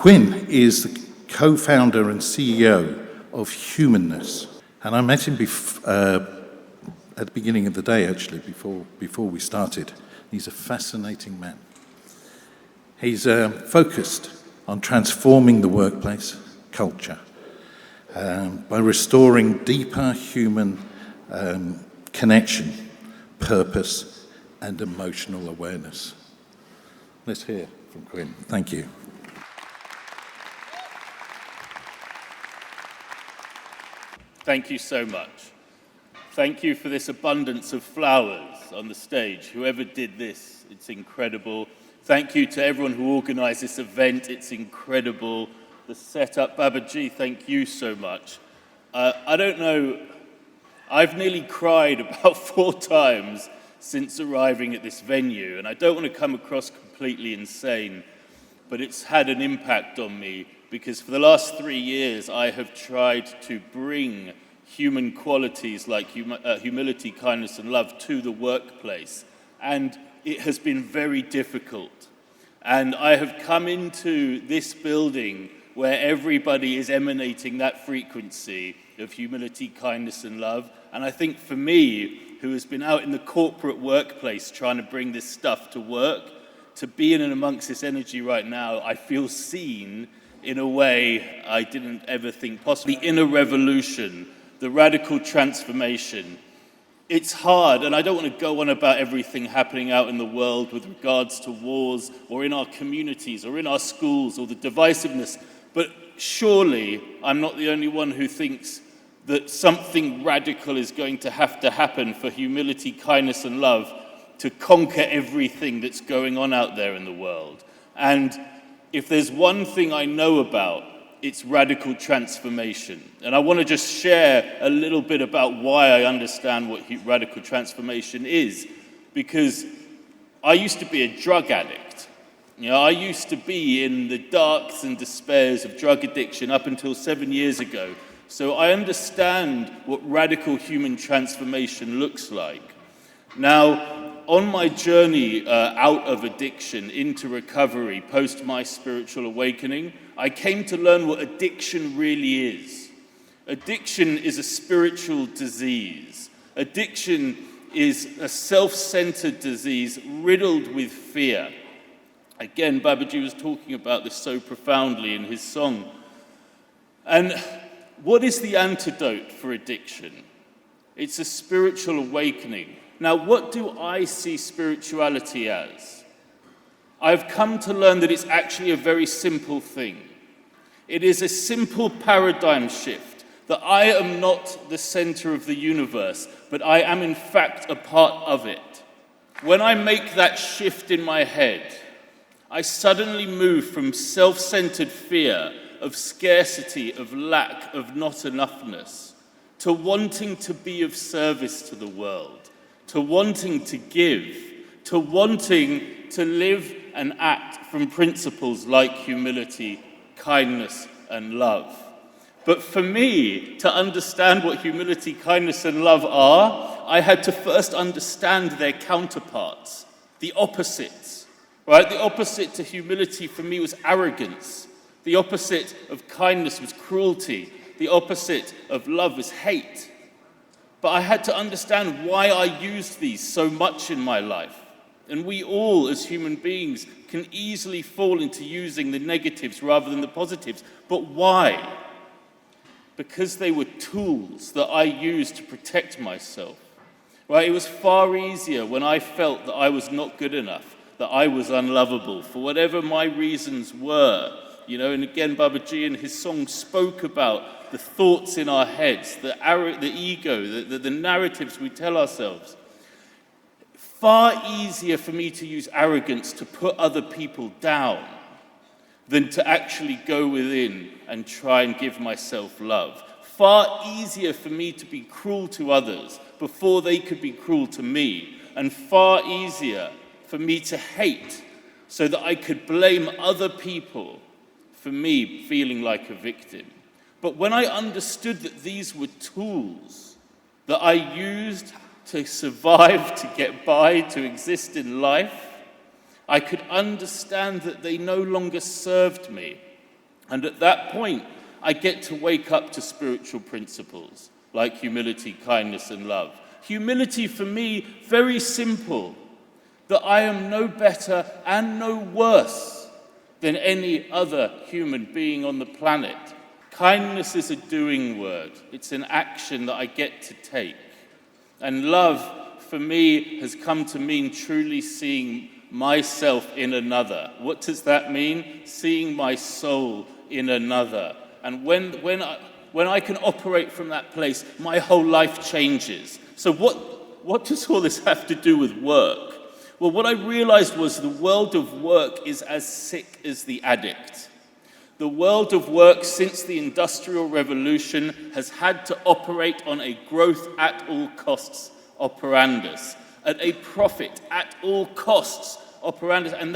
Quinn is the co-founder and CEO of Humanness. And I met him at the beginning of the day, actually, before we started. He's a fascinating man. He's focused on transforming the workplace culture by restoring deeper human connection, purpose, and emotional awareness. Let's hear from Quinn. Thank you. Thank you so much. Thank you for this abundance of flowers on the stage. Whoever did this, it's incredible. Thank you to everyone who organised this event. It's incredible. The setup, Babaji, thank you so much. I don't know, I've nearly cried about 4 times since arriving at this venue, and I don't want to come across completely insane, but it's had an impact on me because for the last 3 years I have tried to bring human qualities like humility, kindness, and love to the workplace, and it has been very difficult. And I have come into this building where everybody is emanating that frequency of humility, kindness, and love. And I think for me, who has been out in the corporate workplace trying to bring this stuff to work, to be in and amongst this energy right now, I feel seen in a way I didn't ever think possible. The inner revolution, the radical transformation. It's hard, and I don't want to go on about everything happening out in the world with regards to wars or in our communities or in our schools or the divisiveness, but surely I'm not the only one who thinks that something radical is going to have to happen for humility, kindness, and love to conquer everything that's going on out there in the world. And if there's one thing I know about, it's radical transformation. And I want to just share a little bit about why I understand what radical transformation is. Because I used to be a drug addict. You know, I used to be in the darks and despairs of drug addiction up until 7 years ago. So I understand what radical human transformation looks like. Now, on my journey out of addiction into recovery, post my spiritual awakening, I came to learn what addiction really is. Addiction is a spiritual disease. Addiction is a self-centered disease riddled with fear. Again, Babaji was talking about this so profoundly in his song. And what is the antidote for addiction? It's a spiritual awakening. Now, what do I see spirituality as? I've come to learn that it's actually a very simple thing. It is a simple paradigm shift, that I am not the center of the universe, but I am in fact a part of it. When I make that shift in my head, I suddenly move from self-centered fear, of scarcity, of lack, of not enoughness, to wanting to be of service to the world, to wanting to give, to wanting to live and act from principles like humility, kindness, and love. But for me, to understand what humility, kindness, and love are, I had to first understand their counterparts, the opposites, right? The opposite to humility for me was arrogance. The opposite of kindness was cruelty. The opposite of love was hate. But I had to understand why I used these so much in my life. And we all, as human beings, can easily fall into using the negatives rather than the positives. But why? Because they were tools that I used to protect myself. Right? It was far easier when I felt that I was not good enough, that I was unlovable, for whatever my reasons were. You know, and again, Babaji in his song spoke about the thoughts in our heads, the ego, the narratives we tell ourselves. Far easier for me to use arrogance to put other people down than to actually go within and try and give myself love. Far easier for me to be cruel to others before they could be cruel to me, and far easier for me to hate so that I could blame other people for me feeling like a victim. But when I understood that these were tools that I used to survive, to get by, to exist in life, I could understand that they no longer served me. And at that point, I get to wake up to spiritual principles like humility, kindness, and love. Humility for me, very simple, that I am no better and no worse than any other human being on the planet. Kindness is a doing word. It's an action that I get to take. And love, for me, has come to mean truly seeing myself in another. What does that mean? Seeing my soul in another. And when I can operate from that place, my whole life changes. So what does all this have to do with work? Well, what I realized was the world of work is as sick as the addict. The world of work since the Industrial Revolution has had to operate on a growth at all costs operandus, at a profit at all costs operandus, and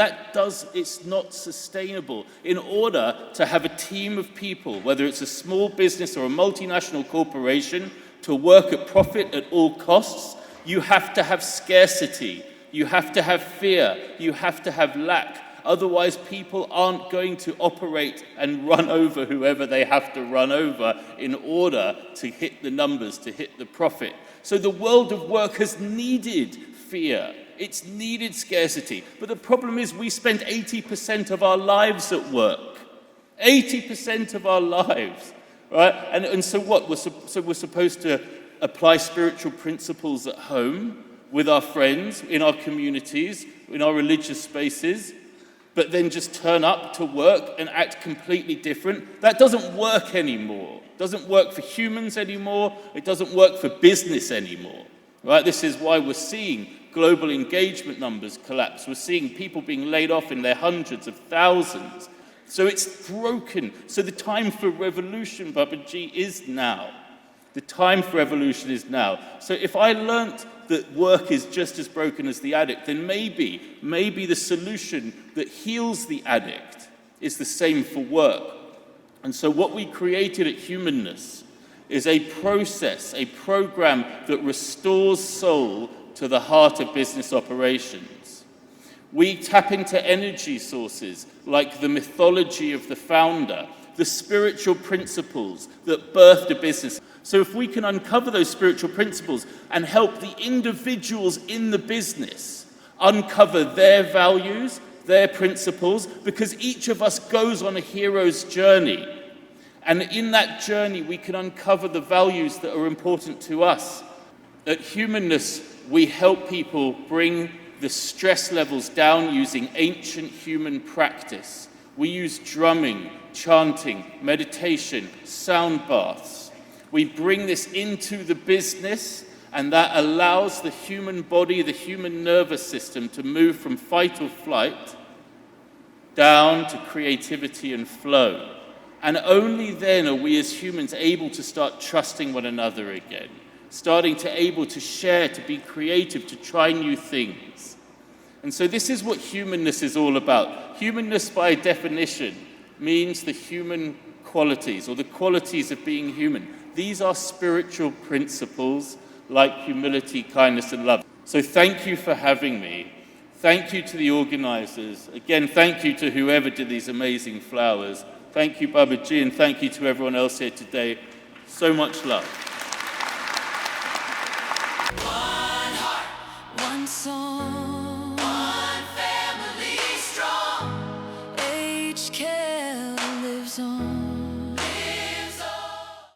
it's not sustainable. In order to have a team of people, whether it's a small business or a multinational corporation, to work at profit at all costs, you have to have scarcity, you have to have fear, you have to have lack. Otherwise, people aren't going to operate and run over whoever they have to run over in order to hit the numbers, to hit the profit. So the world of work has needed fear. It's needed scarcity. But the problem is we spend 80% of our lives at work. 80% of our lives, right? And so what? We're supposed to apply spiritual principles at home, with our friends, in our communities, in our religious spaces, but then just turn up to work and act completely different. That doesn't work anymore. It doesn't work for humans anymore. It doesn't work for business anymore. Right? This is why we're seeing global engagement numbers collapse. We're seeing people being laid off in their hundreds of thousands. So it's broken. So the time for revolution, Babaji, is now. The time for revolution is now. So if I learnt that work is just as broken as the addict, then maybe the solution that heals the addict is the same for work. And so what we created at Humanness is a process, a program that restores soul to the heart of business operations. We tap into energy sources like the mythology of the founder, the spiritual principles that birthed a business. So if we can uncover those spiritual principles and help the individuals in the business uncover their values, their principles, because each of us goes on a hero's journey. And in that journey, we can uncover the values that are important to us. At Humanness, we help people bring the stress levels down using ancient human practice. We use drumming, chanting, meditation, sound baths. We bring this into the business, and that allows the human body, the human nervous system to move from fight or flight down to creativity and flow. And only then are we as humans able to start trusting one another again, starting to able to share, to be creative, to try new things. And so this is what humanness is all about. Humanness, by definition, means the human qualities, or the qualities of being human. These are spiritual principles like humility, kindness, and love. So thank you for having me. Thank you to the organizers. Again, thank you to whoever did these amazing flowers. Thank you, Babaji, and thank you to everyone else here today. So much love. One heart, one song, one family strong. HKL lives on.